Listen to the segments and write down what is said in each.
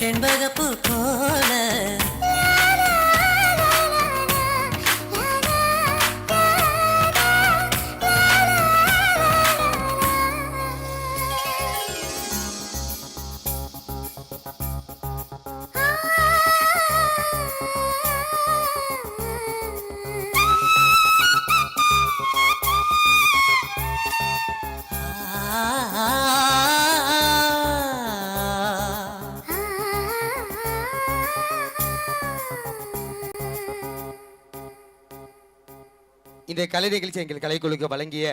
செண்பகப்பூ போல இந்த கலை நிகழ்ச்சி எங்கள் கலைக்குழுக்கு வழங்கிய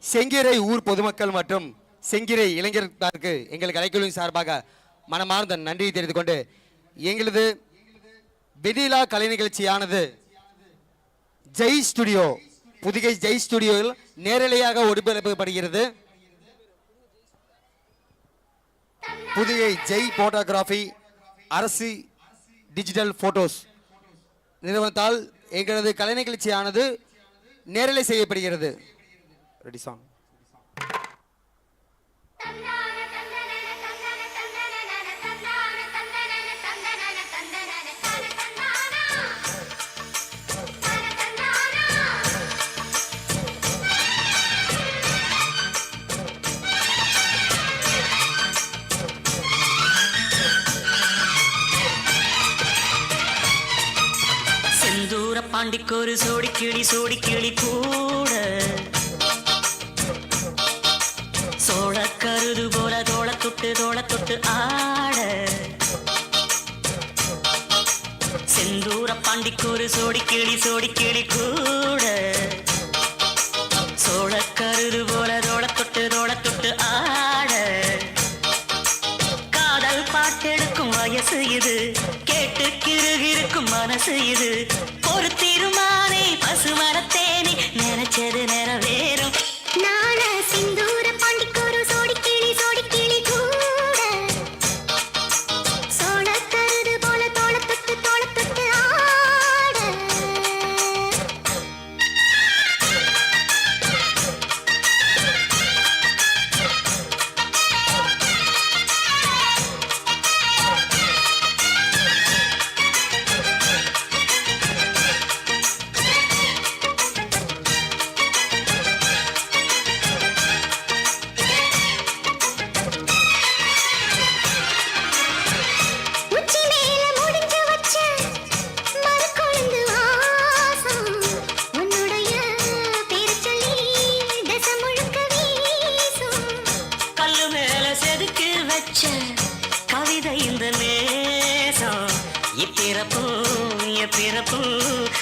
செங்கிரை ஊர் பொதுமக்கள் மற்றும் செங்கிரை இளைஞர்களுக்கு எங்கள் கலைக்குழுவின் சார்பாக மனமார்ந்த நன்றியை தெரிவித்துக் கொண்டு எங்களது வெண்ணிலா கலை நிகழ்ச்சியானது ஜெய் ஸ்டுடியோ புதுகை ஜெய் ஸ்டுடியோவில் நேரலையாக ஒளிபரப்பப்படுகிறது. புதுகை ஜெய் போட்டோகிராஃபி அரசு டிஜிட்டல் போட்டோஸ் நிறுவனத்தால் எங்களது கலை நிகழ்ச்சியானது நேரலை செய்யப்படுகிறது. Ready song. பாண்டிக்கொரு சோடி கிளி கூட சோழ கருது போல தோள தொட்டு ஆட செந்தூர பாண்டிக்கொரு சோடி கிளி கூட சோழ கருது போல தோள தொட்டு ஆட காதல் பாட்டெடுக்கும் வயசு இது கேட்டு கிருகிருக்கும் மனசு இது ஒரு திருமானே பசுமரத்தேனே நினைச்சது நிறைவேறும் நாள சிந்தூர பாண்டிக்கொரு சோடி கிளி கூட சோழ கருது போல தோள தொட்டு ஆட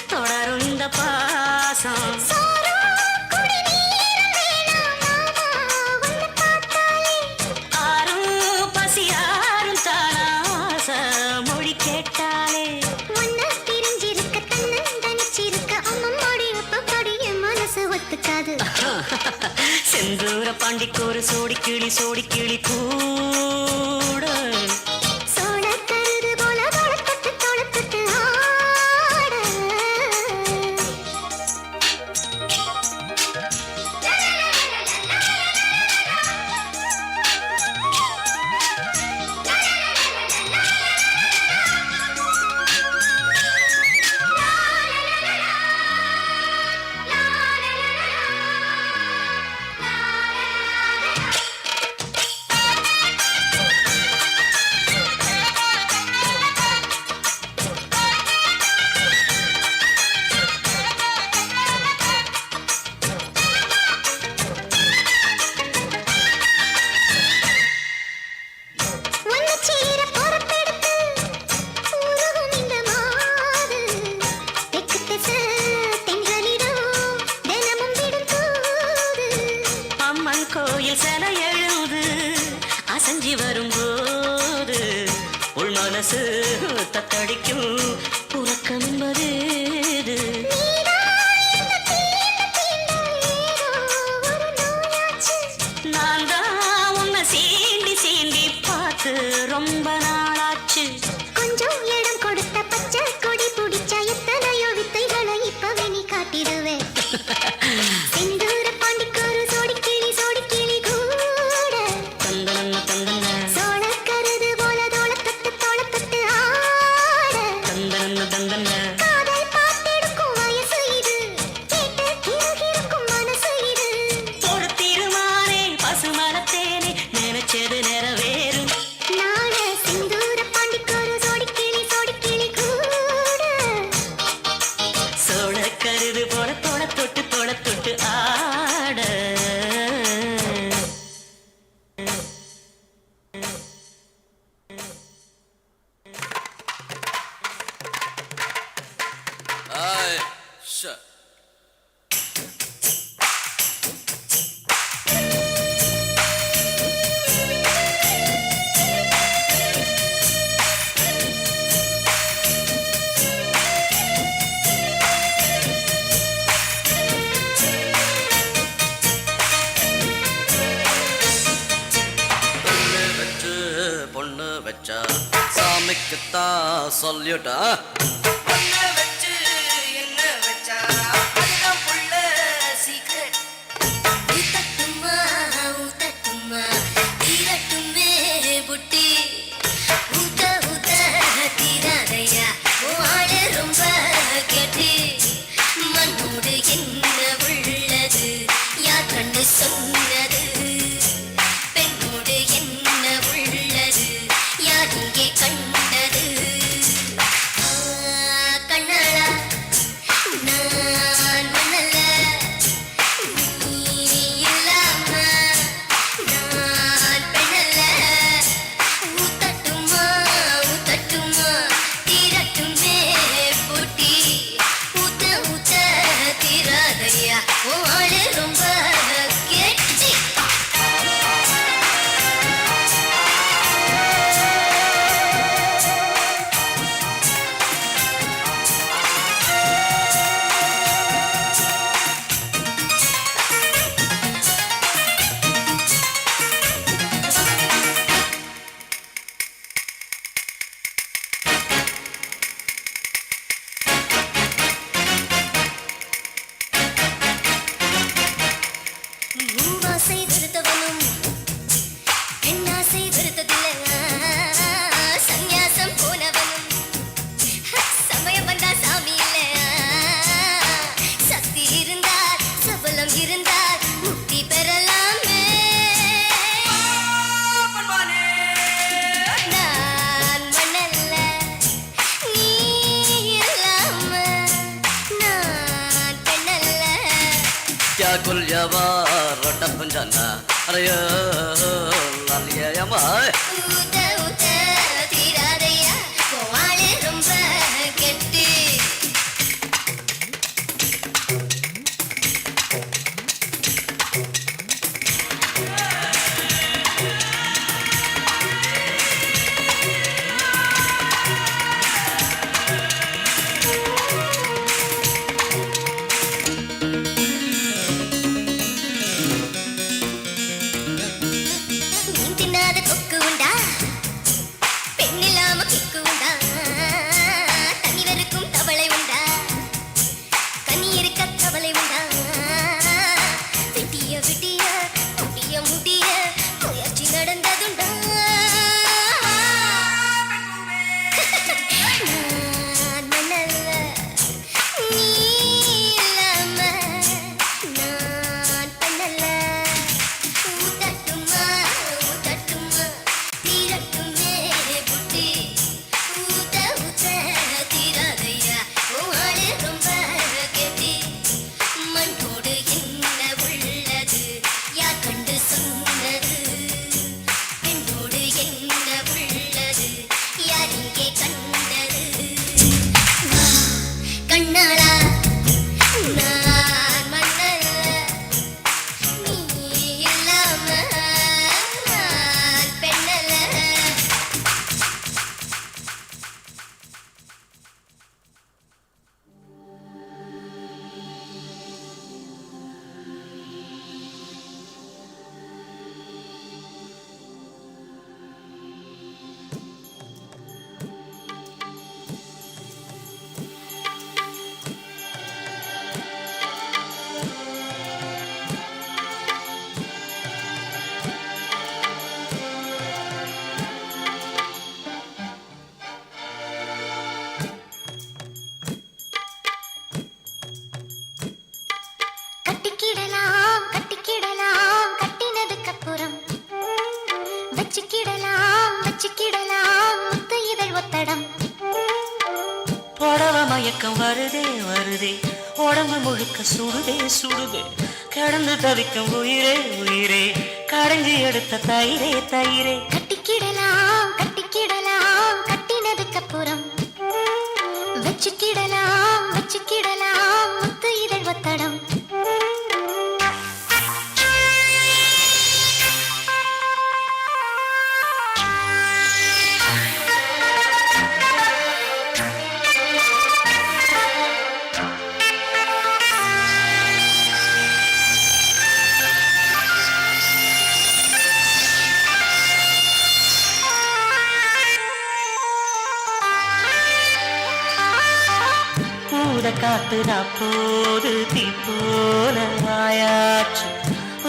தொடரும் இந்த பாசம் ஆரும் பசியாரும் தானாச மொழி கேட்டாலே ஒன்ன பிரிஞ்சிருக்க தன்னந்தனிச்சிருக்க அம்மம்மாடி அப்பப்படிய மனசு ஒத்துக்காது செந்தூர பாண்டிக்கொரு சோடி கிளி கூட கோயில் சில எழுது அசஞ்சி வரும்போது உள் மனசு தத்தடிக்கும் உறக்கம் என்பது நான் தான் உன்னை சீண்டி பார்த்து ரொம்ப நாளாச்சு கொஞ்சம் இடம் கொடுத்த பச்சை கொடி பிடிச்ச எத்தனையோ வித்தைகளை இப்பவே நீ காட்டிடுவேன் சோழ கருது போல தோள தொட்டு Sure. பொண்ணு வச்சா சாமிக்குத்தான் சொல்லிட்டா சொன்னது பெண்ணோடு என்ன உள்ளது யார் இங்கே கண்டது கண்ணாளா நான் மணல நீ இல்லாம நான் பெண்ணல்ல ஊத்தட்டுமா ஊத்தட்டுமா தீரட்டுமே போட்டி ஊத்த ஊத்த தீராதையா ஓடு ரொம்ப கெட்டி மூவாசை விருத்தவனும் பெண்ணாசை விருத்ததில்ல சந்நியாசம் போனவனும் சமயம் வந்தா சாமி இல்ல சக்தி இருந்தால் சபலம் இருந்தால் முக்தி பெறலாமே நான் மணல்ல நீ இல்லாம நான் பெண்ணல்ல क्या गुलियावा रोटा पंजाना अरे लालिया माय ஊத்த ஊத்த தீராதையா கோவாளே ரொம்ப கெட்டி மீன் தின்னாத கொக்கு உண்டா பெண்ணில்லாம கிக்கு உண்டா தனி வெறுக்கும் தவளை உண்டா கனி இருக்க கவலை உண்டா விட்டிய விட்டிய முடிய முடிய முயற்சி நடந்ததுண்டா நான் மணல்ல நீ இல்லாம நான் பண்ணல ஊத்தட்டுமா ஊத்தட்டுமா தீரட்டுமே புட்டி ஊத்த ஊத்த தீராதையா ஓடு ரொம்ப கெட்டி மண்ணோடு என்ன உள்ளது யார் கண்டு சொன்னது பெண்ணோடு என்ன உள்ளது யார் இங்கே கண்டது கண்ணாளா நான் மண்ணல்ல நீ இல்லாம நான் பெண்ணல்ல கட்டிக்கிடலாம் கட்டிக்கிடலாம் கட்டினதுக்கப்புறம் வச்சுக்கிடலாம் வச்சுக்கிடலாம் முத்த இதழ் ஒத்தடம் புடவ மயக்கம் வருதே வருதே உடம்பு முழுக்க சுடுதே சுடுதே கடந்து தவிக்கும் உயிரே உயிரே கடைஞ்சி எடுத்த தயிரே தயிரே கட்டிக்கிடலாம் கட்டிக்கிடலாம் கட்டினதுக்கப்புறம் வச்சுக்கிடலாம் வச்சுக்கிடலாம் ஊத காத்துதா போது தீ போல வாயாச்சு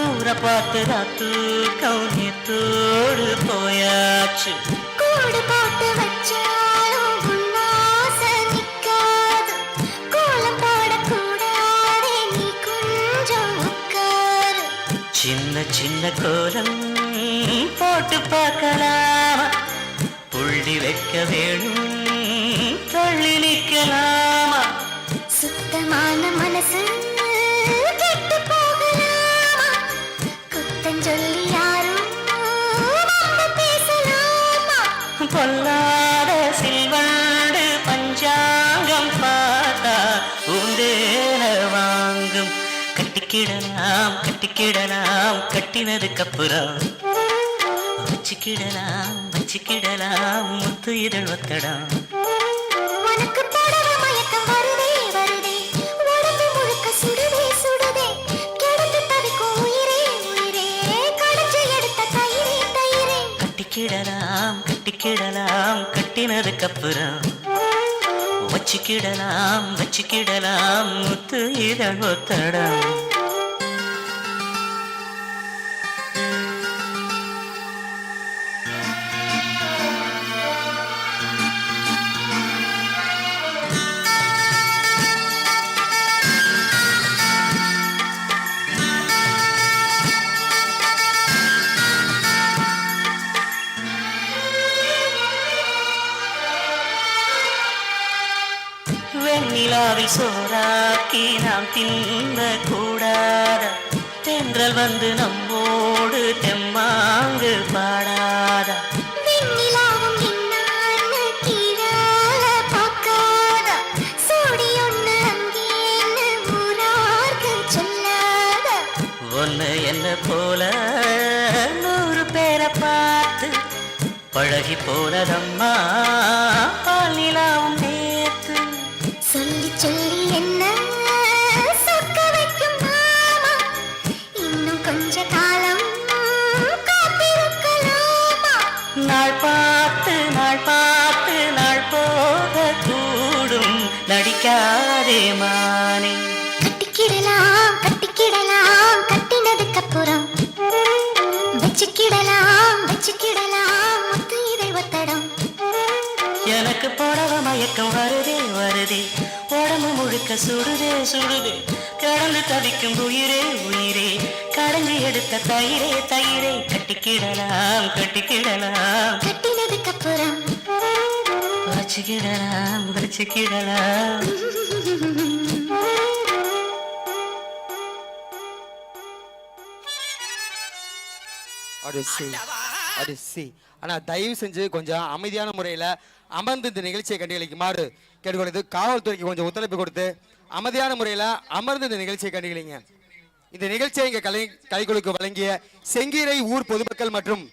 ஊரை பார்த்துதா தூக்கம் நேத்தோடு போயாச்சு கூடு போட்டு வச்சாலும் உன்னாசை நிக்காது கோலம் போடக்கூடாதே நீ கொஞ்சம் உட்காரு சின்ன சின்ன கோலம் போட்டு பார்க்கலாமா புள்ளி வைக்க வேணும் தள்ளி நிற்கலாமா சுத்தமான மனசு கெட்டு போகலாமா குத்தஞ்சொல்லி யாரும் வம்பு பேசலாமா பொல்லாத சில்வண்டு பஞ்சாங்கம் பார்த்தா உண்டேன வாங்கும் கட்டிக்கிடலாம் கட்டிக்கிடலாம் கட்டினதுக்கப்புறம் வச்சுக்கிடலாம் முத்து இதழ் ஒத்தடம் உனக்கு தொடர மயக்கம் வருதே வருதே உடம்பு முழுக்க சுடுதே சுடுதே கிடந்து தவிக்கும் உயிரே உயிரே கடைஞ்சு எடுத்த தயிரே தயிரே கட்டிக்கிடலாம் கட்டிக்கிடலாம் கட்டினதுக்கப்புறம் வச்சுக்கிடலாம் முத்து இதழ் ஒத்தடம் வெண்ணிலாவில் சோறாக்கி நாம் தின்ன கூடாத தென்றல் வந்து நம்மோடு தெம்மாங்கு பாடாத வெண்ணிலாவும் என்னான்னு கீழால பார்க்காத சோடி ஒண்ணு அங்கேன்னு ஊரார்க்கு சொல்லாத ஒன்னு என்ன போல 100 பேரை பார்த்து பழகி போனதம்மா பால் நிலாவும் நேத்து சொல்லி சொல்லி என்ன சொக்க வைக்கும் மாமா இன்னும் கொஞ்ச காலம் காத்திருக்கலாமா நாள் பார்த்து நாள் போக கூடும் நடிக்காதே மானே கட்டிக்கிடலாம் கட்டினதுக்கப்புறம் வச்சுக்கிடலாம் முத்து இதழ் ஒத்தடம் எனக்கு போடவ மயக்கம் வருதே வருதே உடம்பு முழுக்க சுடுதே சுடுதே கடந்து தவிக்கும் உயிரே உயிரே கடைஞ்சி எடுத்த தயிரே தயிரே கட்டிக்கிடலாம் கட்டினதுக்கப்புறம் வச்சுக்கிடலாம் அடிசி ஆனா தயவு செஞ்சு கொஞ்சம் அமைதியான முறையில அமர்ந்து இந்த நிகழ்ச்சியை கண்டுகளிக்குமாறு கேட்டுக்கொள்வது காவல்துறைக்கு கொஞ்சம் ஒத்துழைப்பு கொடுத்து அமைதியான முறையில அமர்ந்து இந்த நிகழ்ச்சியை கண்டுகளிங்க இந்த நிகழ்ச்சியை இங்க கலைக்குழுக்கு வழங்கிய செங்கீரை ஊர் பொதுமக்கள் மற்றும்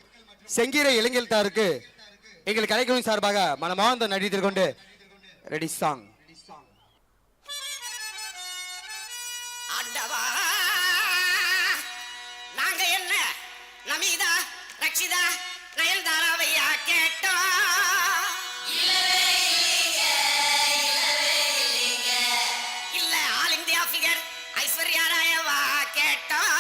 செங்கீரை இளைஞர்தாருக்கு எங்கள் கலைக்குழு சார்பாக மனமார்ந்த நன்றி தெரிவித்துக்கொண்டு ரெடி சாங் நாங்க என்ன நமீதா ரக்ஷிதா நயன்தாராவையா கேட்டோம் இல்ல ஆல் இந்தியா ஃபிகர் ஐஸ்வர்யா ராயவா கேட்டோம்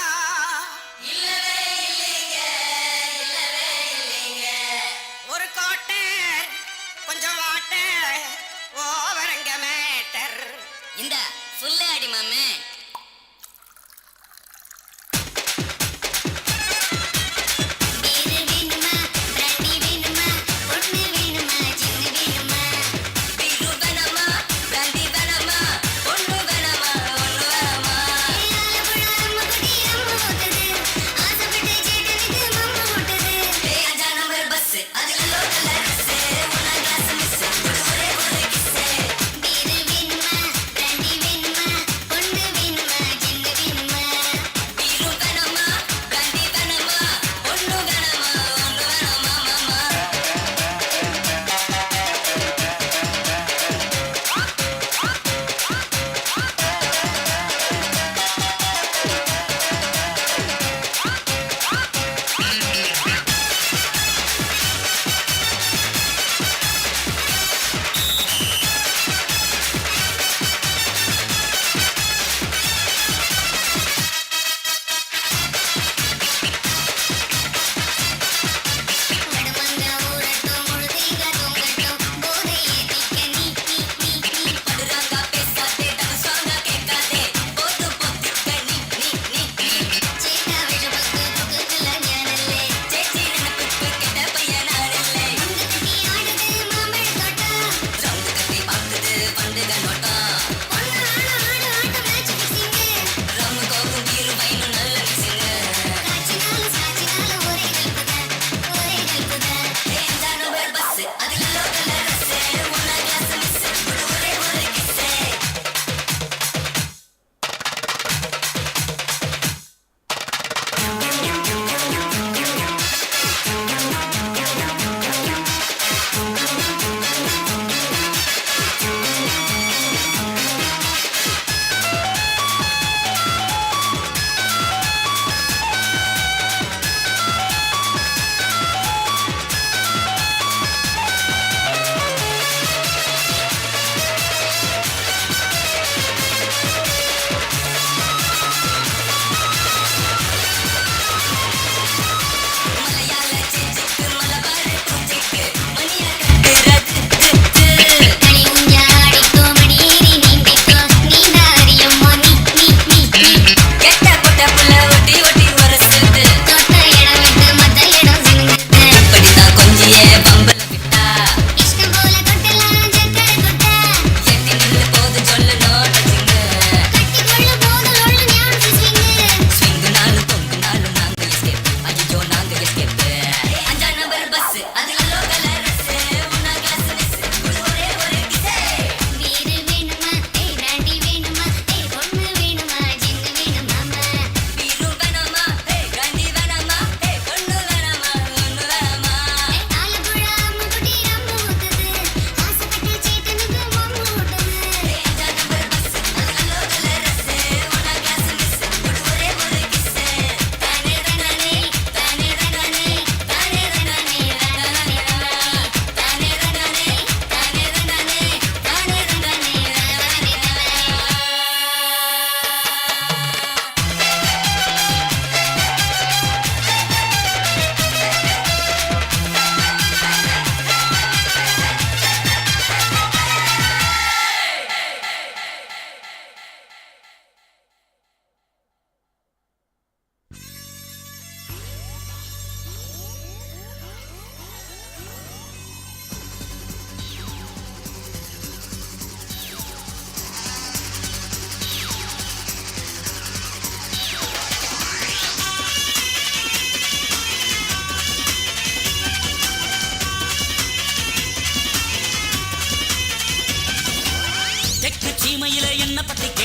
ஒரு கோட்டை கொஞ்சம் வாட்டர் ஓவரங்க மேட்டர் இந்த சொல்லு அடி மாமே பொண்ணு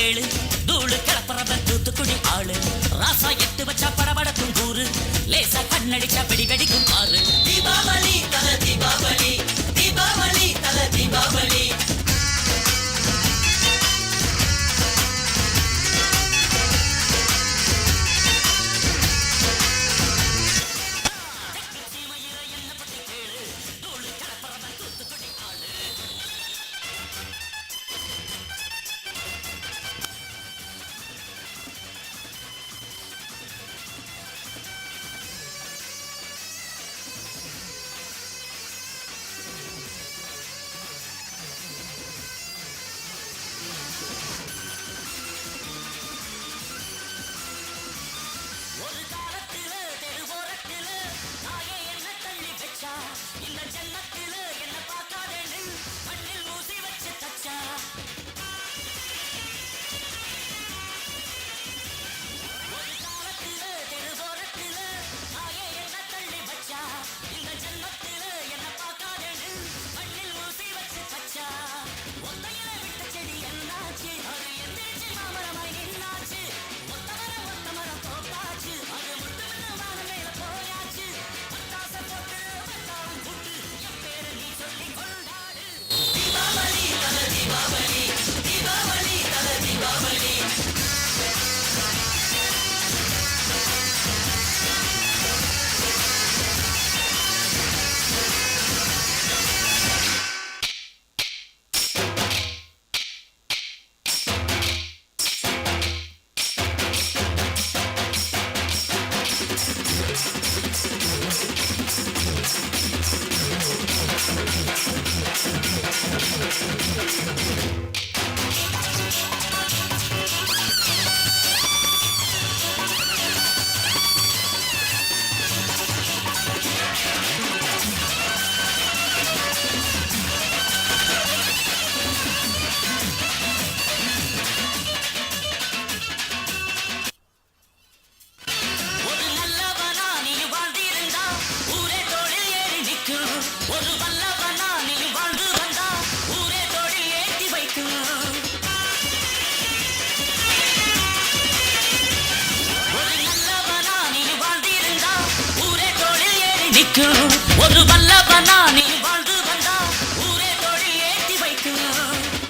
கேளு தூளு கிளப்புறவ தூத்துக்குடி ஆளு ராசா எட்டு வச்சா படபடக்கும் கூறு லேசா கண்ணடிச்சா வெடி வெடிக்கும் பாரு தீபாவளி தல தீபாவளி தீபாவளி தல தீபாவளி ஒரு வல்லவனா நீ வாழ்ந்து வந்தா ஊரே தோழி ஏத்தி வைக்கும்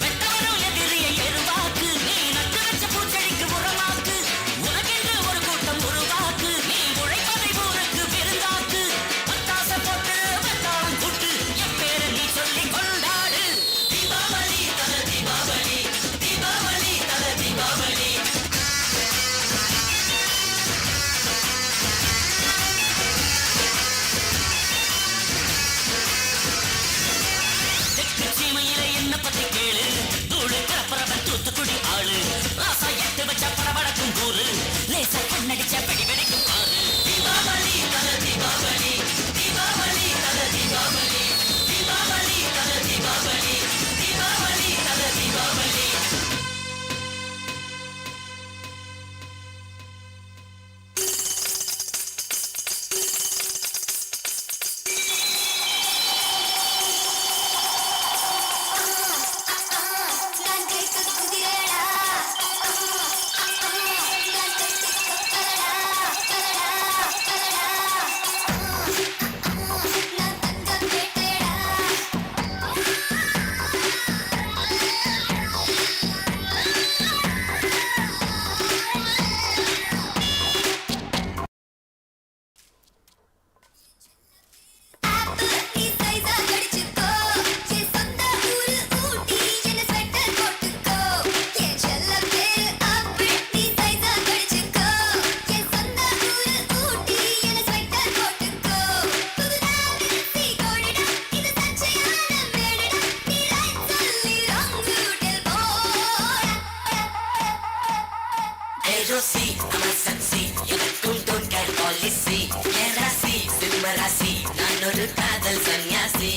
வெட்டவரும் எதிரியை எருவாக்கு நீ நட்டு வச்ச பூச்செடிக்கு உரமாக்கு உனக்கென்று ஒரு கூட்டம் உருவாக்கு நீ உழைப்பதை ஊருக்கு விருந்தாக்கு பட்டாச போட்டு வெட்டாளம் கூட்டு என் பேரை நீ சொல்லி கொண்டாடு தீபாவளி தல தீபாவளி தீபாவளி தல தீபாவளி தூத்துக்குடி ஆளு ராசா எட்டு வச்சா படபடக்கும் கூறு லேசா கண்ணடிச்சா வெடி வெடிக்கும் பாரு தீபாவளி தல தீபாவளி தீபாவளி தல தீபாவளி தீபாவளி தல தீபாவளி தீபாவளி தல Deepavali Rosie, I'm a sexy. எனக்கும் தோன்கள் பாலிசி என் ராசி சிம்ம ராசி நான் ஒரு காதல் சன்னியாசி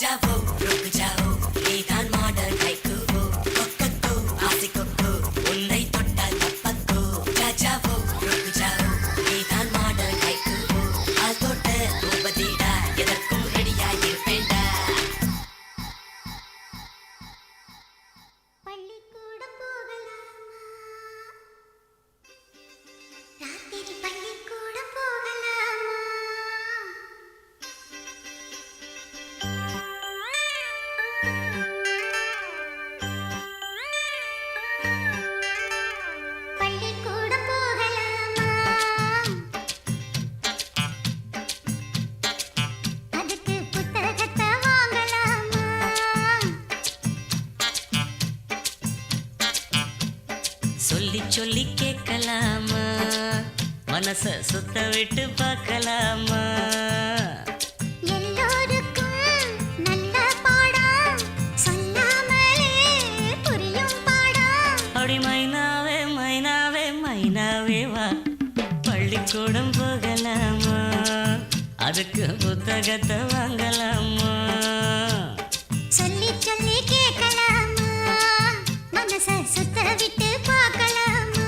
जाओ रुक जाओ नीदान मॉडल हाइकू कोकको आसी कोको उन्नै தொட்டால் தப்பக்கோ जाओ रुक जाओ नीदान मॉडल हाइकू ஆல் தொட்ட உபதிடா எதற்கும் ரெடியாய் இருப்பேன்டா பள்ளிக்கூடம் போகலாமா ராத்திரி பள்ளிக்கூடம் போகலாமா பள்ளிக்கூடம் போகலாமா அதுக்கு புத்தகத்தை வாங்கலாமா சொல்லி சொல்லி கேட்கலாமா மனச சுத்த விட்டு பார்க்கலாமா எல்லோருக்கும் நல்ல பாடம் சொல்லாமலே புரியும் பாடம் அடி மைனாவே மைனாவே மைனாவே வா பள்ளிக்கூடம் போகலாமா அதுக்கு புத்தகத்தை வாங்கலாமா சொல்லி சொல்லி கேட்கலாமா மனச சுத்த விட்டு பார்க்கலாமா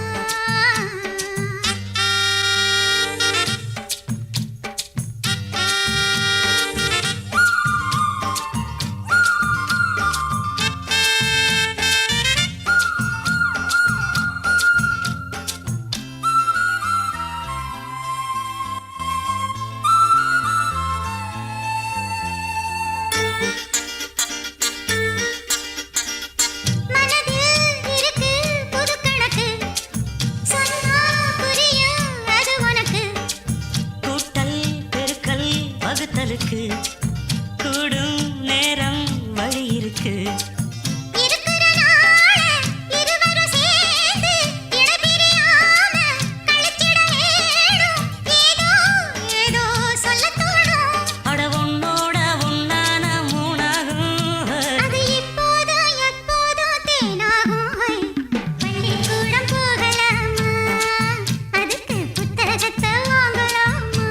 மனதில் இருக்கு புது கணக்கு சொன்னா புரியும் அது உனக்கு கூட்டல் பெருக்கல் வகுத்தலுக்கு கூடும் நேரம் வழி இருக்கு இருக்கிற நாள இருவரும் சேர்ந்து இடபிரியாம கழிச்சிட வேணும் ஏதோ ஏதோ சொல்லத் தோணும் அட உன்னோட உன்னான மூணாகும் அது இப்போதோ எப்போதோ தேனாகும் பள்ளிக்கூடம் போகலாமா அதுக்கு புத்தகத்தை வாங்கலாமா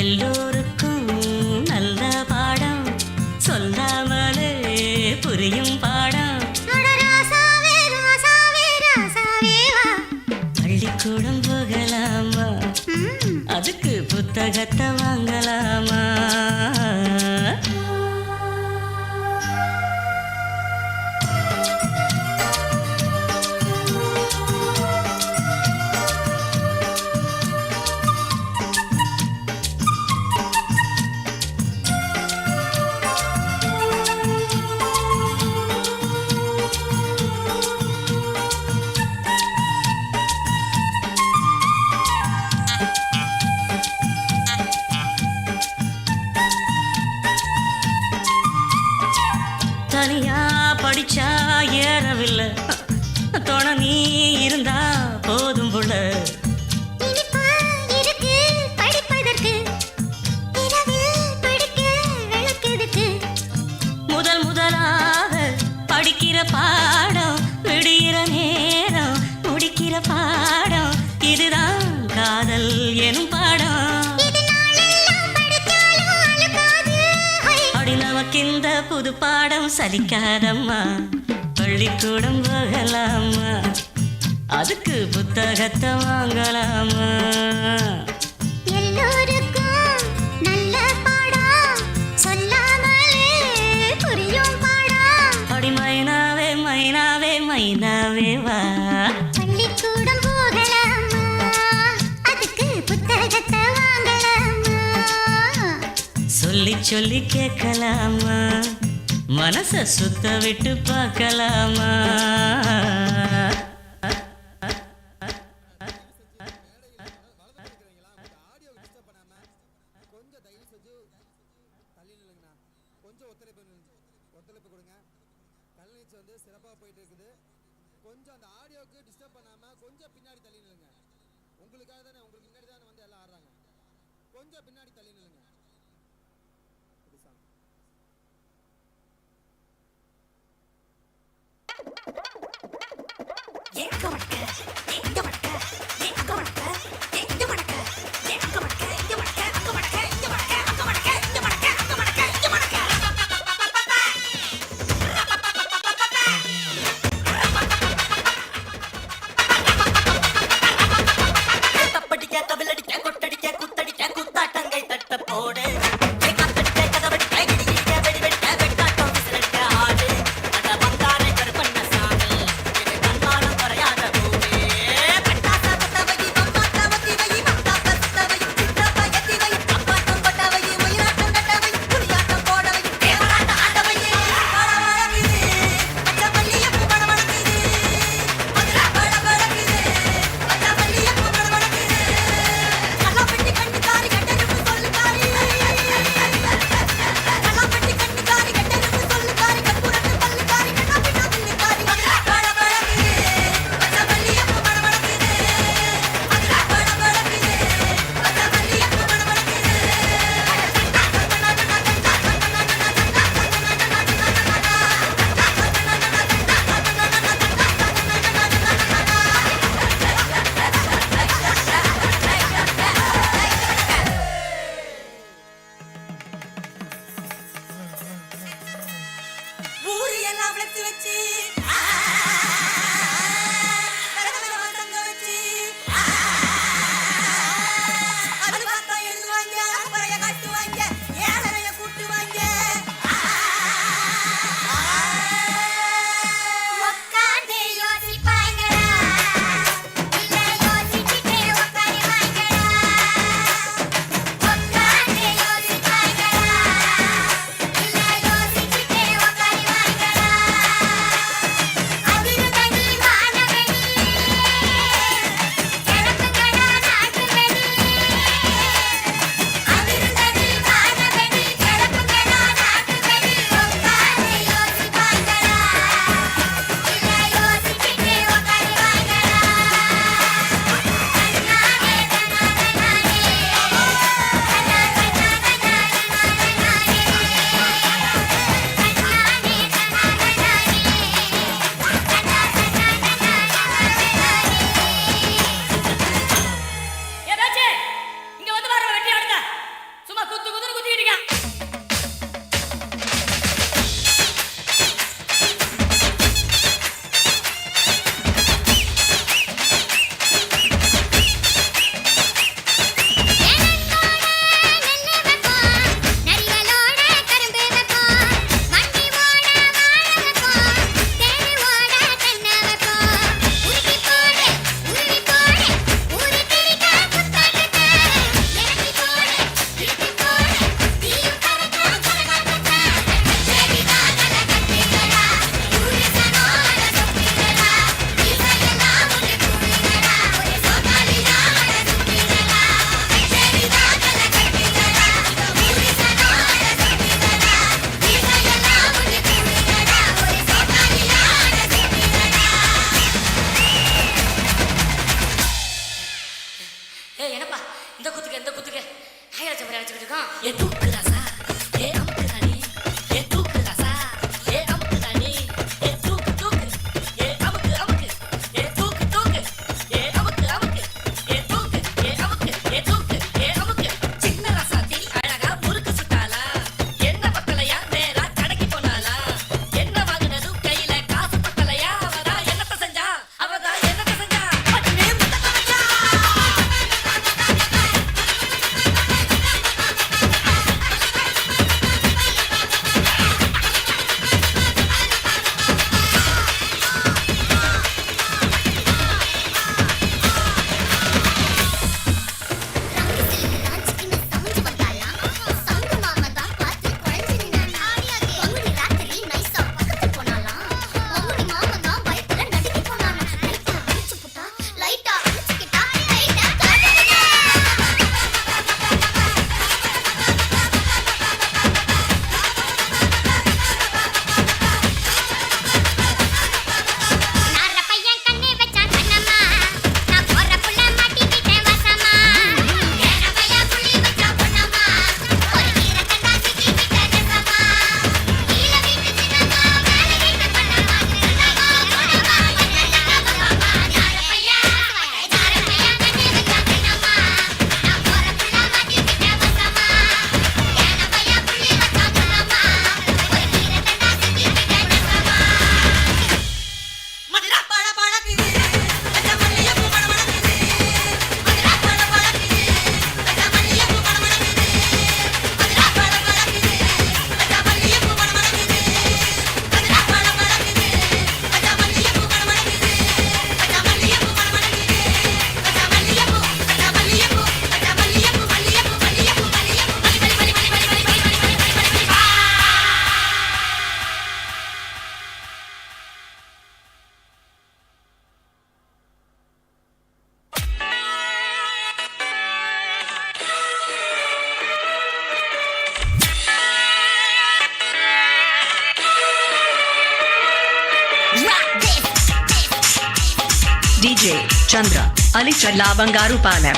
எல்லோருக்கும் நல்ல பாடம் சொல்லாமலே புரியும் பாடம் அட ராசாவே ராசாவே ராசாவே வா பள்ளிக்கூடம் போகலாமா அதுக்கு புத்தகத்தை வாங்கலாமா தனியா படிச்சா ஏறவில்லை துணை நீ இருந்தா போதும் புள்ள இனிப்பா இருக்கு படிப்பதற்கு இரவில் படிக்க விளக்குதுக்கு முதல் முதலாக படிக்கிற பாடம் விடுகிற நேரம் முடிக்கிற பாடம் இதுதான் காதல் எனும் பாடம் இது நாளெல்லாம் படிச்சாலும் அழுக்காது ஹை அடி நமக்கிந்த புது பாடம் சலிக்காதம்மா பள்ளிக்கூடம் போகலாமா அதுக்கு புத்தகத்தை வாங்கலாமா எல்லோருக்கும் நல்ல பாடம் சொல்லாமலே புரியும் பாடம் அடி மைனாவே மைனாவே மைனாவே மைனாவே வா. பள்ளிக்கூடம் போகலாமா, அதுக்கு புத்தகத்தை வாங்கலாமா. சொல்லி சொல்லி கேட்கலாமா, மனச சுத்த விட்டு பார்க்கலாமா. கொஞ்சம் ஒத்துழைப்பு கொடுங்க. கல்நீச்சு வந்து சிறப்பாக போயிட்டு இருக்குது. கொஞ்சம் அந்த ஆடியோவுக்கு டிஸ்டர்ப் பண்ணாமல் கொஞ்சம் பின்னாடி தள்ளி நில்லுங்க. உங்களுக்காக தானே, உங்களுக்கு முன்னாடி தானே வந்து எல்லாம் ஆடுறாங்க. கொஞ்சம் பின்னாடி தள்ளி நில்லுங்க. தப்படிக்க கபிலடிக்க கொட்டடிக்க குத்தடிக்க குத்தாட்டங்கை தட்ட போடு. கத்தடிக்க கதவடிக்க இடிக்க வெடிவெடிக்க வெட்டாட்டம் விசிலடிக்க ஆடு. அட வந்தானே கருப்பண்ண சாமி, இது கண்மானம் குறையாத பூமி. பட்டாச DJ Chandra, Ali Challa Bangaru Palam.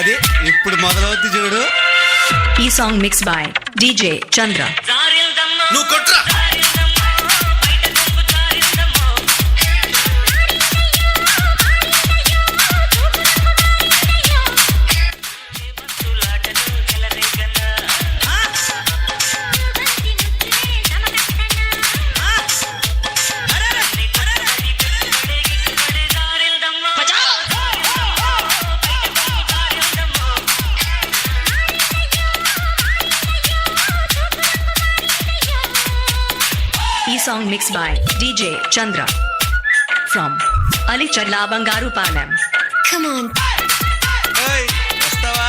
అది ఇప్పుడు మొదలవుద్ది చూడు. ఈ song mix by DJ Chandra. నువ్వు కొట్రా. Song mixed by DJ Chandra from Ali Challa Bangaru Palam. Come on. ఏయ్, వస్తావా?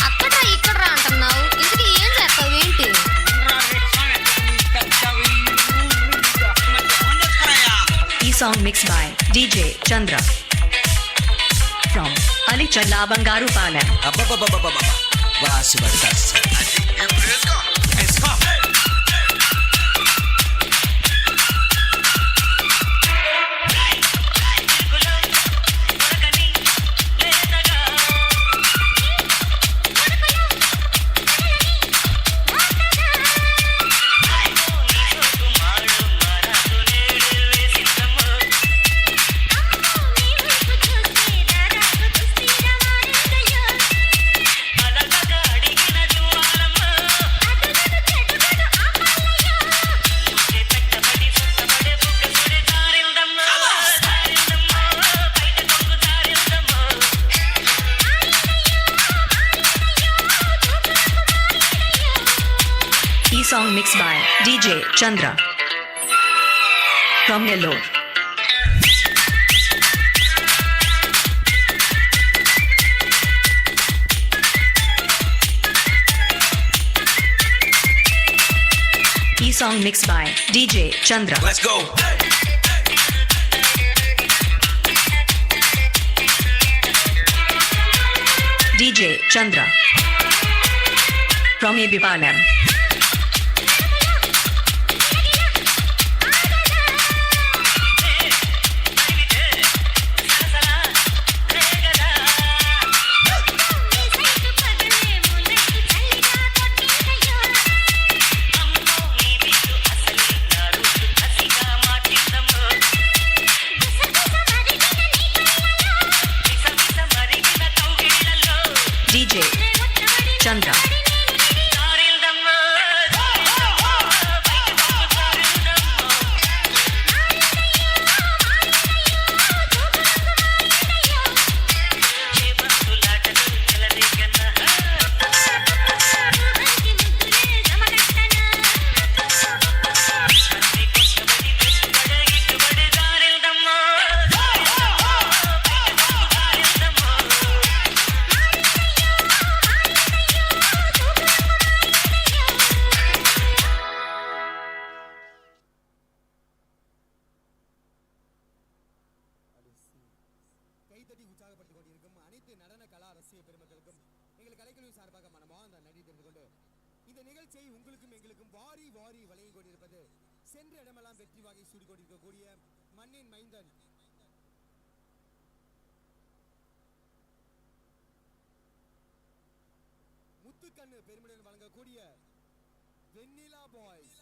అక్కడ ఇక్కడ అంటున్నావు ఇంతకీ ఏం చేస్తావు ఏంటి? E song mixed by DJ Chandra from Ali Challa Bangaru Palam. అబ్బబ్బబ్బబ్బబ్బ వాసి పడతారు Song mixed by DJ Chandra from Nellore. E song mixed by DJ Chandra. Let's go. DJ Chandra from Ebipalam. DJ Chandra. கைத்தட்டி உற்சாகப்படுத்திக் கொண்டிருக்கும் அனைத்து நடன கலா ரசிக பெருமக்களுக்கும் எங்கள் கலைக்குழு சார்பாக மனமார்ந்த நன்றி தெரிந்து கொண்டு இந்த நிகழ்ச்சியை உங்களுக்கும் எங்களுக்கும் வாரி வாரி வழங்கிக் கொண்டிருப்பது சென்ற இடமெல்லாம் வெற்றி வாகை சூடிக் கொண்டிருக்கக்கூடிய மண்ணின் மைந்தன் முத்துக்கண்ணு பெருமையுடன் வழங்கக்கூடிய வெண்ணிலா பாய்ஸ்.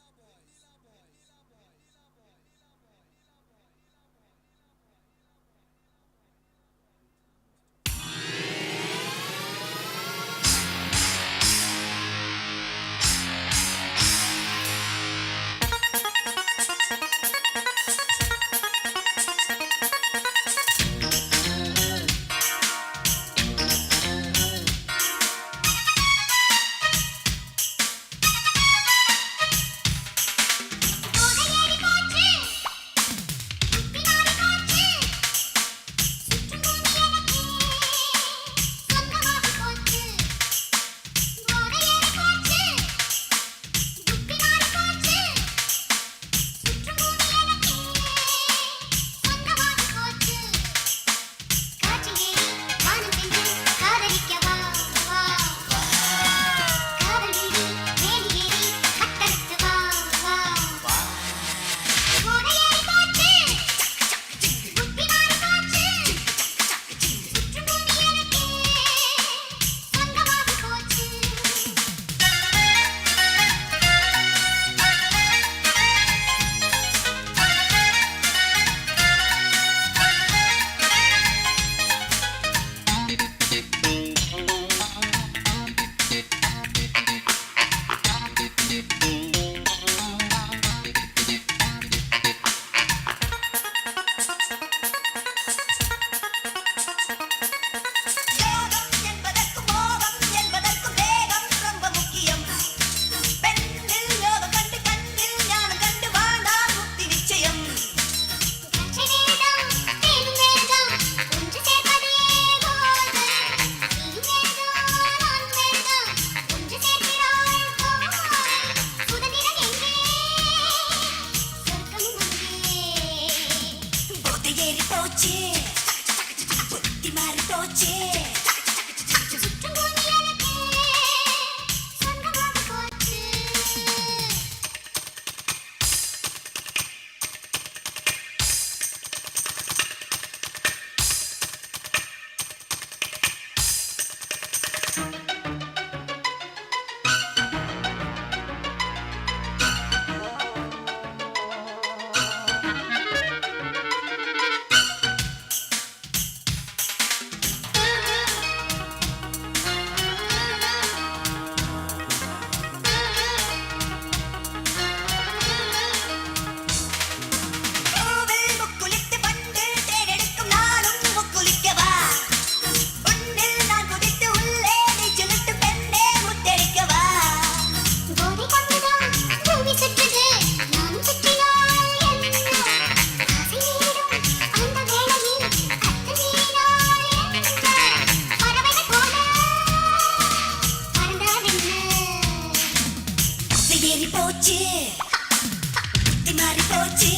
போச்சு புத்தி மாறி போச்சு ஏறி போச்சு புத்தி மாறி போச்சு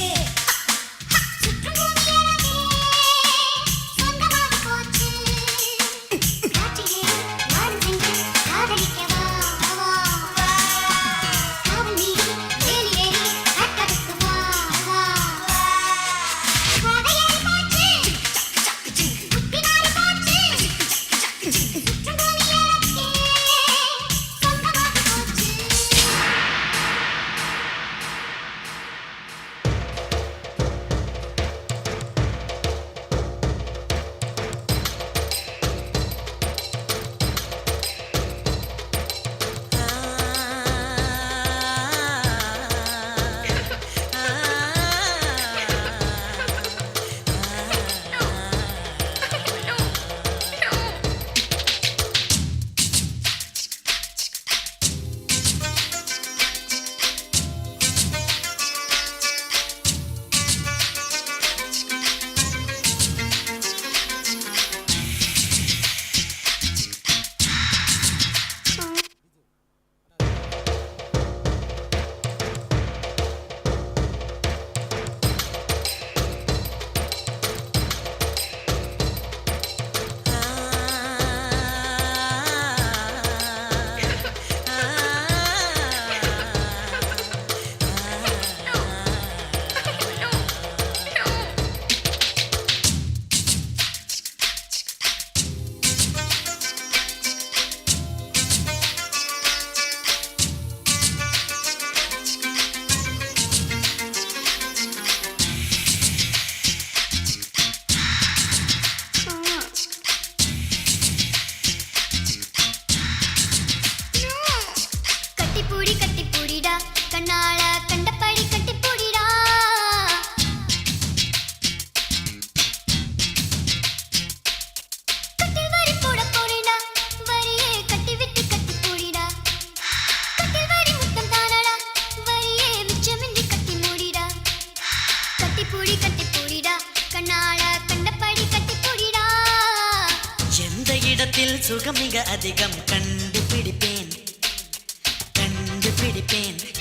கண்ணால கண்டபடி கட்டி பூடிடா கட்டில் வரி போட போறேடா வரியே கட்டி விட்டு கட்டி பூடிடா கட்டில் வரி முத்தம் தானடா வரியே மிச்சமின்றி கட்டி மூடிடா கட்டி பூடிடா கண்ணால கண்டபடி கட்டி பூடிடா எந்த இடத்தில் சுகம் மிக அதிகம் கண்டுபிடிப்பேன்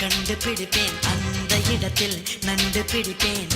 கண்டுபிடிப்பேன் அந்த இடத்தில் நண்டு பிடிப்பேன்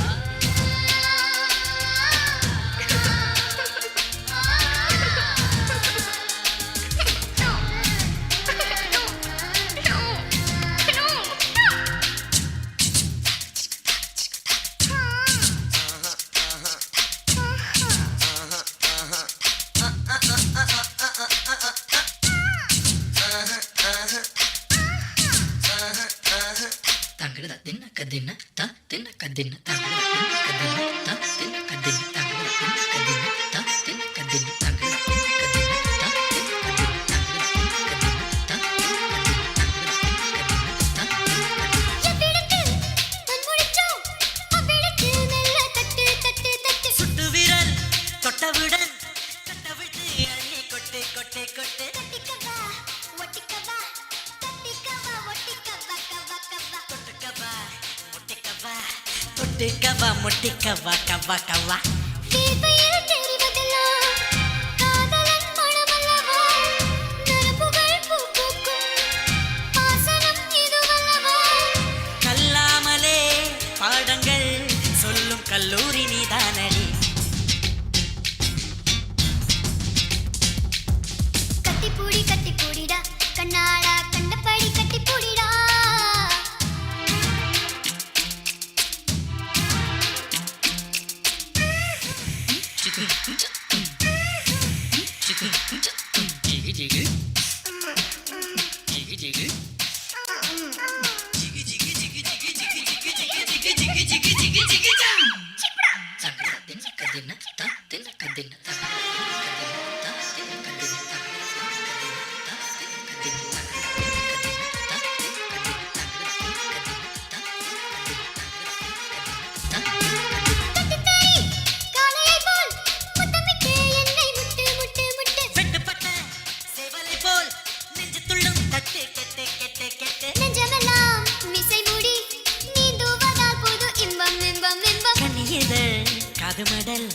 முட்டிக்கவா கவா கவா கல்லாமலே பாடங்கள் சொல்லும் கல்லூரி நீதானடி காளையை போல் முத்தமிட்டு என்னை முட்டு முட்டு முட்டு வெட்டுப்பட்ட சேவலை போல் நெஞ்சு துள்ளும் தட்டு கெட்டு கெட்டு கெட்டு நெஞ்சமெல்லாம் மிசை முடி நீந்துவதால் புது இன்பம் இன்பம் இன்பம் கண்ணியதழ் காதுமடல்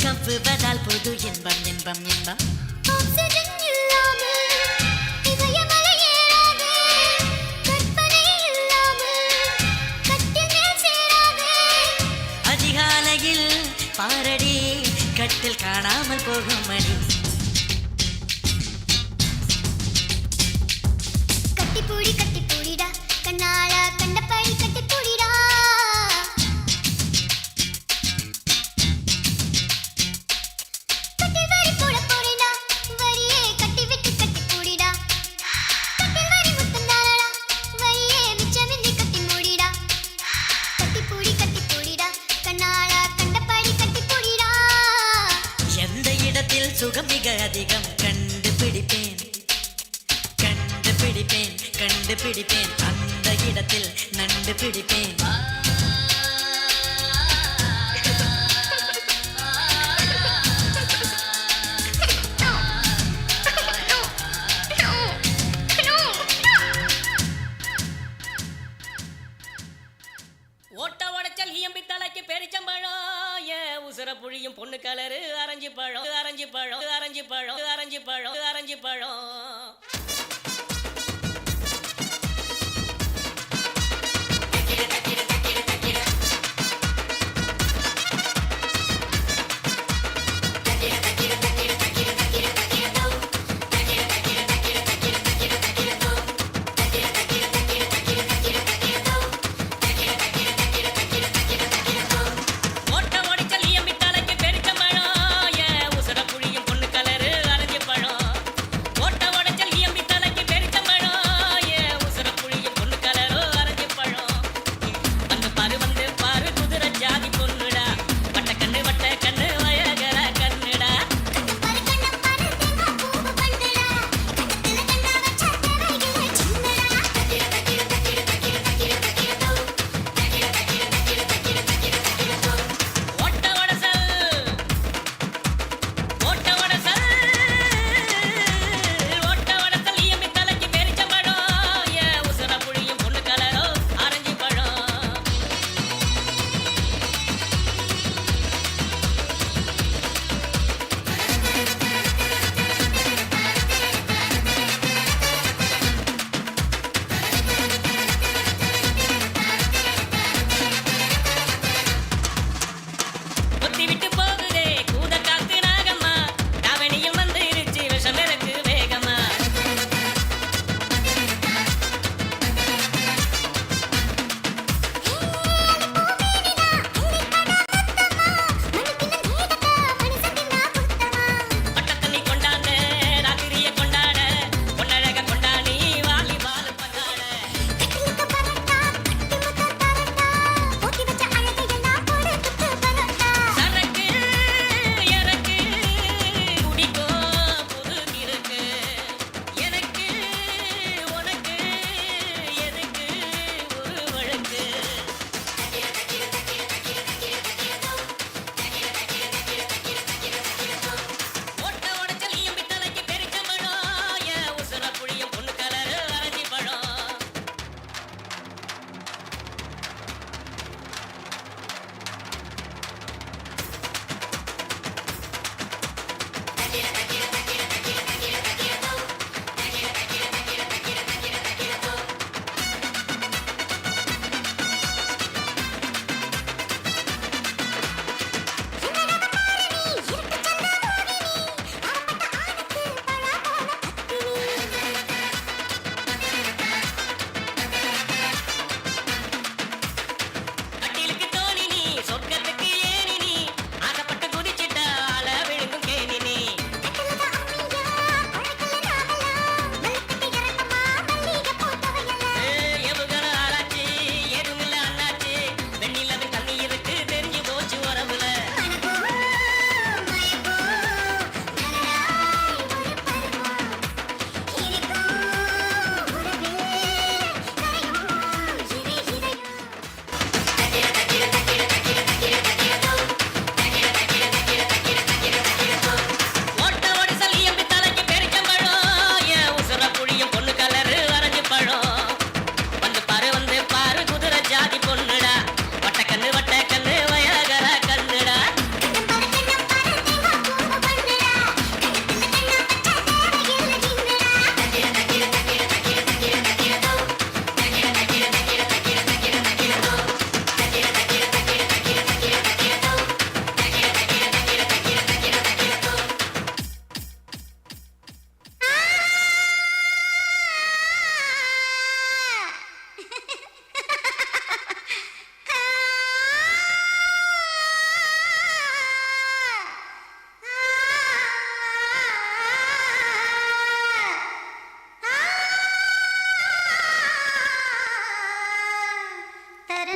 கவ்வுவதால் புது இன்பம் இன்பம் இன்பம் ஆக்சிஜன் இல்லாமல் இதயமலை ஏறாது கற்பனை இல்லாமல் கட்டில் மேல் சேராது அதிகாலையில் பாரடி கட்டில் காணாமல் போகும் மணி கட்டிப்பூடிடா கண்ணால கண்டபடி கட்டிப்பூடிடா கட்டில் வரி போட போறேடா வரியே கட்டி விட்டு கட்டிப்பூடிடா கட்டில் வரி முத்தம் தானடா வரியே மிச்சமின்றி கட்டி மூடிடா கட்டிப்பூடிடா கண்ணால கண்டபடி கட்டிப்பூடிடா எந்த இடத்தில் சுகம் மிக அதிகம் கண்டுபிடிப்பேன் கண்டுபிடிப்பேன் கண்டுபிடிப்பேன் அந்த இடத்தில் நண்டு பிடிப்பேன் ஓட்ட உடைச்சல் ஈயம்பி தலைக்கு பெரிச்சம்பழம் உசுர புழியும் பொண்ணு கலரு அரைஞ்சி பழம் அரைஞ்சி பழம் அரைஞ்சி பழம் அரைஞ்சி பழம் அரைஞ்சி பழம் ஓட்ட உடைச்சல் ஈயம்பி தலைக்கு பெரிச்சம்பழம் உசுர புழியும் பொண்ணு கலரு அரைஞ்சி பழம் ஓட்ட உடைச்சல்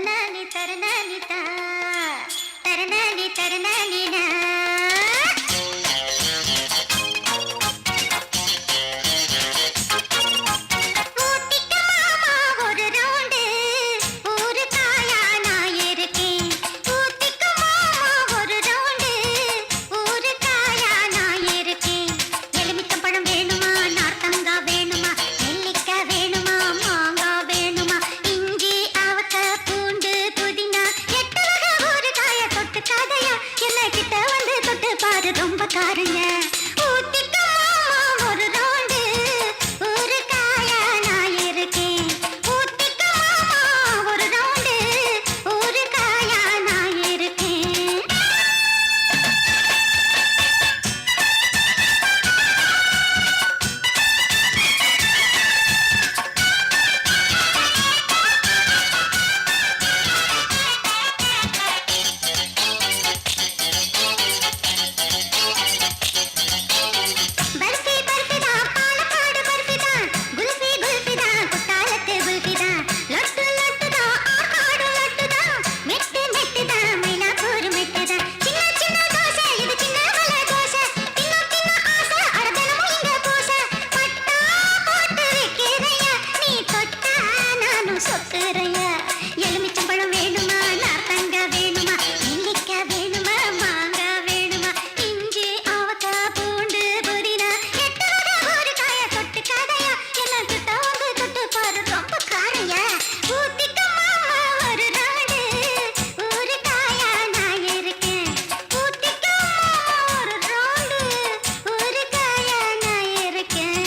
தரநானி தரநானி தா தரநானி தரநானி நா ரொம்ப காருங்க ஊத்திக்கோ ஒரு ரவுண்டு ஒரு காயா நான் இருக்கேன் ஊத்திக்கோ ஒரு ரவுண்டு ஒரு காயா நான் இருக்கேன் பர்ஃபி பர்ஃபி தான் பாலக்காடு பர்ஃபி தான் குல்ஃபி குல்ஃபி தான் குத்தாலத்து குல்ஃபி தான் லட்டு லட்டு தான் ஆற்காடு லட்டு தான் மெட்டு மெட்டு தான் மயிலாப்பூர் மெட்டு தான் சின்ன சின்ன தோசை இது சின்ன மலை தோசை தின்ன தின்ன ஆசை அடதனமும் இங்க பூசை பட்டா போட்டு வைக்கிறையா நீ தொட்டா நானும் சொத்துறையா எலுமிச்சம்பழம் வேணுமா நார்த்தங்க வேணுமா நெல்லிக்காய் வேணுமா மாங்காய் வேணுமா இஞ்சி அவக்காய் பூண்டு புதினா எட்டு வகை ஒரு காய தொட்டு கதையா என்ன கிட்ட வந்து தொட்டு பாரு ரொம்ப காரையா ஊத்திக்க மாமா ஒரு நாடு ஒரு காயா நான் இருக்கேன் ஊத்திக்க ஒரு ரவுண்டு ஒரு காயா நான் இருக்கேன்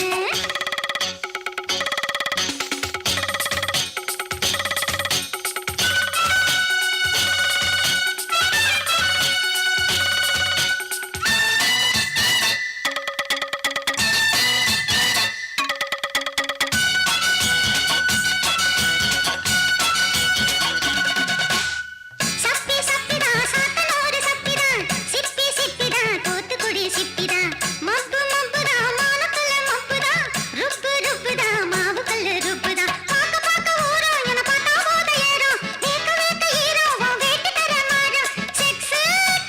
சப்பி சப்பிடா சாத்தனோடு சப்பிடா சிப்பி சிப்பிடா தூத்துக்குடி சிப்பிடா மப்பு மப்புடா மானக்கல்ல மப்புடா ருப்பு ருப்புடா மாவுக்கல்லு ருப்புடா பாக்க பாக்க ஊரா என பார்த்தா போத ஏறும் வேக்க வேக்க ஈரோ உன் வேட்டி தர மாறும் செக்ஸ்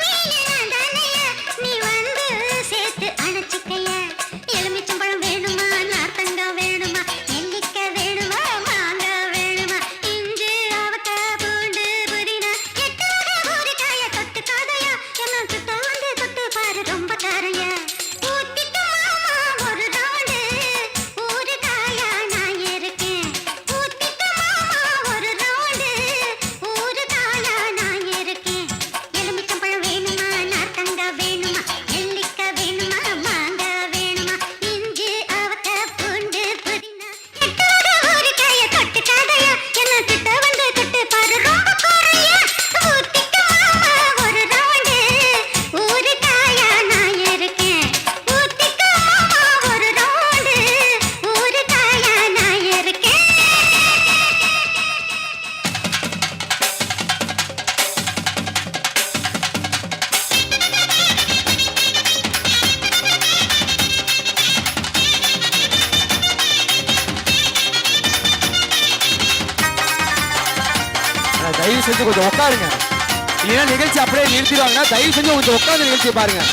குயின் தானைய நீ வந்து சேர்த்து அணைச்சிக்கைய எலுமிச்சம்பழம் வேணுமா நார்த்தங்காய் வேணுமா நெல்லிக்காய் வேணுமா மாங்காய் வேணுமா இஞ்சி அவக்காய் பூண்டு புதினா எட்டு வகை ஒரு காய தொட்டு காதையா என்ன கிட்ட வந்து தொட்டு பாரு ரொம்ப காரையா ஊத்திக்க மாமா ஒரு ரவுண்டு ஒரு காயா நான் இருக்கேன் ஊத்திக்க மாமா ஒரு ரவுண்டு ஒரு காயா நான் இருக்கேன் எலுமிச்சம்பழம் வேணுமா நார்த்தங்காய் வேணுமா நெல்லிக்காய் வேணுமா மாங்காய் வேணுமா இஞ்சி அவக்காய் பூண்டு புதினா எட்டு வகை ஒரு காய தொட்டு காதையா என்ன கிட்ட வந்து தொட்டு பாரு ரொம்ப காரையா ஊத்திக்க மாமா ஒரு ரவுண்டு ஒரு காயா நான் இருக்கேன் ஊத்திக்க மாமா ஒரு ரவுண்டு ஒரு காயா நான் இருக்கேன் ஆனா, தயவு செஞ்சு கொஞ்சம் உட்காருங்க இல்லைன்னா நிகழ்ச்சி அப்படியே நிறுத்திடுவாங்கன்னா தயவு செஞ்சு கொஞ்சம் உட்கார்ந்து நிகழ்ச்சியை பாருங்க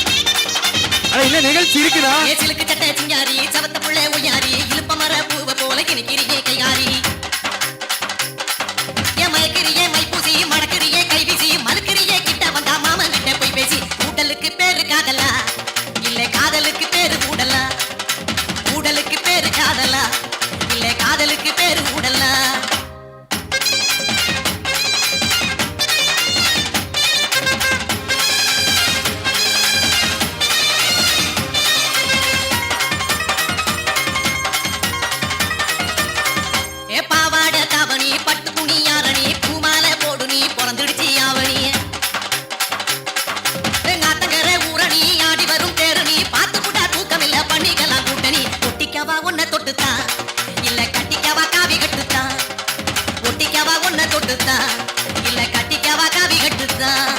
ஆனா இன்னும் நிகழ்ச்சி இருக்குன்னா ஏசிலுக்கு சட்டை சிங்காரி சவத்த புள்ள ஒய்யாரி இழுப்ப மர பூவ போல கிணிக்கிறியே கைகாரி ஏன் மயக்கிறியே மைப்பூசி மடக்கிறியே கைவீசி மறுக்கிறியே கிட்ட வந்தா மாமன் கிட்ட போய் பேசி ஊடலுக்கு பேரு காதலா இல்ல காதலுக்கு பேரு ஊடலா ஊடலுக்கு பேரு காதலா இல்ல காதலுக்கு பேரு ஊடலா ஏ பாவாட தாவணி பட்டு புனி யாரணி பூமால போடு நீ பிறந்துடுச்சி ஆவணி நாத்தங்கர ஊரணி ஆடி வரும் தேரணி பார்த்து கூட்டா தூக்கம் இல்ல பண்ணிக்கலாம் கூட்டணி ஒட்டிக்கவா ஒன்ன தொட்டுத்தான் இல்ல கட்டிக்கவா காவி கட்டுத்தான் ஒட்டிக்கவா ஒன்ன தொட்டுத்தான் இல்ல கட்டிக்கவா காவி கட்டுத்தான்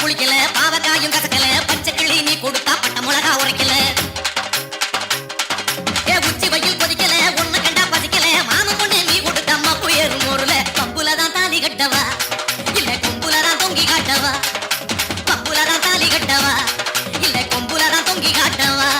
புளிக்கல பாவக்காயும் கசக்கல பச்சை கிளி நீ கொடுத்தா பட்ட மிளகா உரைக்கல உச்சி வயில் கொதிக்கல ஒண்ணு கண்டா பதிக்கல மாம பொண்ணு நீ கொடுத்த அம்மா புயரும் ஊர்ல பம்புலதான் தாலி கட்டவா இல்ல கொம்புலதான் தொங்கி காட்டவா பம்புலதான் தாலி கட்டவா இல்ல கொம்புலதான் தொங்கி காட்டவா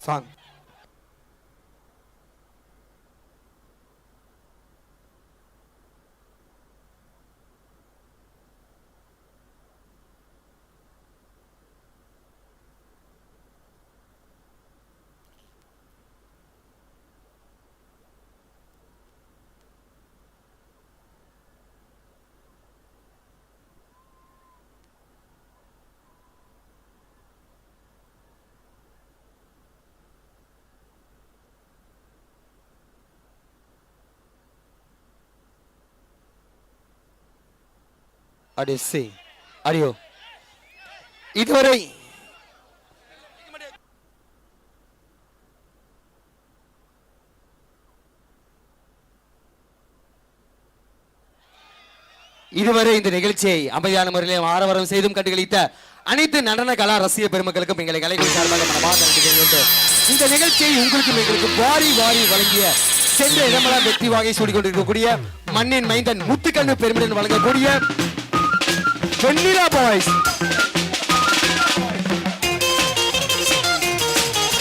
Song. அடிசி அடியோ இதுவரை இந்த நிகழ்ச்சியை அமைதியான முறையில் ஆரவாரம் செய்தும் கண்டுகளித்த அனைத்து நடன கலா ரசிக பெருமக்களுக்கும் எங்களை கலைகள் சார்பாக இந்த நிகழ்ச்சியை உங்களுக்கு வாரி வாரி வழங்கிய சென்ற இடமெல்லாம் வெற்றி வாகை சூடிக்கொண்டிருக்கக்கூடிய மண்ணின் மைந்தன் முத்துக்கண்ணு பெருமிடன் வழங்கக்கூடிய வெண்ணிலா பாய்ஸ்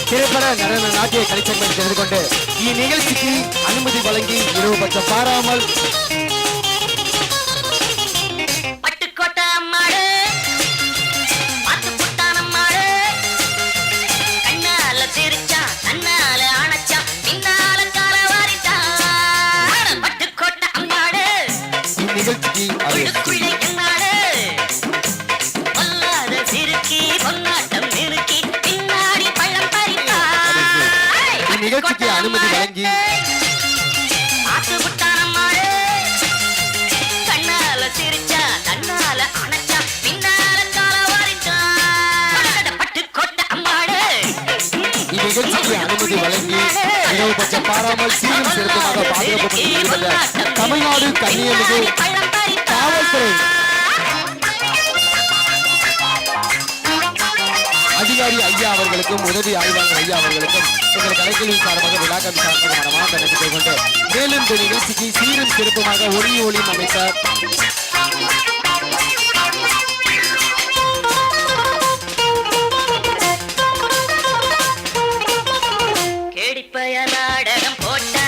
திரைப்பட நடன நாட்டிய கலைச்சங்கத்தை தெரிந்து கொண்டு இந்நிகழ்ச்சிக்கு அனுமதி வழங்கி இரவு பட்சம் பாராமல் நிகழ்ச்சிக்கு அனுமதி வழங்கி இந்நிகழ்ச்சிக்கு அனுமதி வழங்கி இரவு பட்சம் பாராமல் சீரும் சிறப்புமாக பாதுகாப்பு தமிழ்நாடு கன்னியமிகு காவல்துறை அதிகாரி ஐயா அவர்களுக்கும் உதவி ஆய்வாளர் ஐயா அவர்களுக்கும் எங்கள் கலைக்கல்வி சார்பாக விழாக்கம் சார்பாக மனமாக நன்றி கொண்டு மேலும் இந்த நிகழ்ச்சிக்கு சீரும் சிறப்புமாக ஒளியும் அமைத்தார் கேடிப்பய நாடகம் போட்டா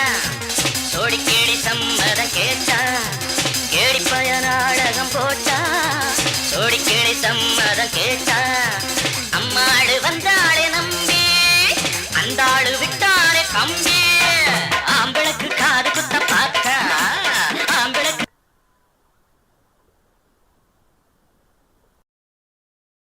சோடி கேடி சம்மதம் கேட்டா கேடிப்பய நாடகம் போட்டா சோடி கேடி சம்மதம் கேட்டா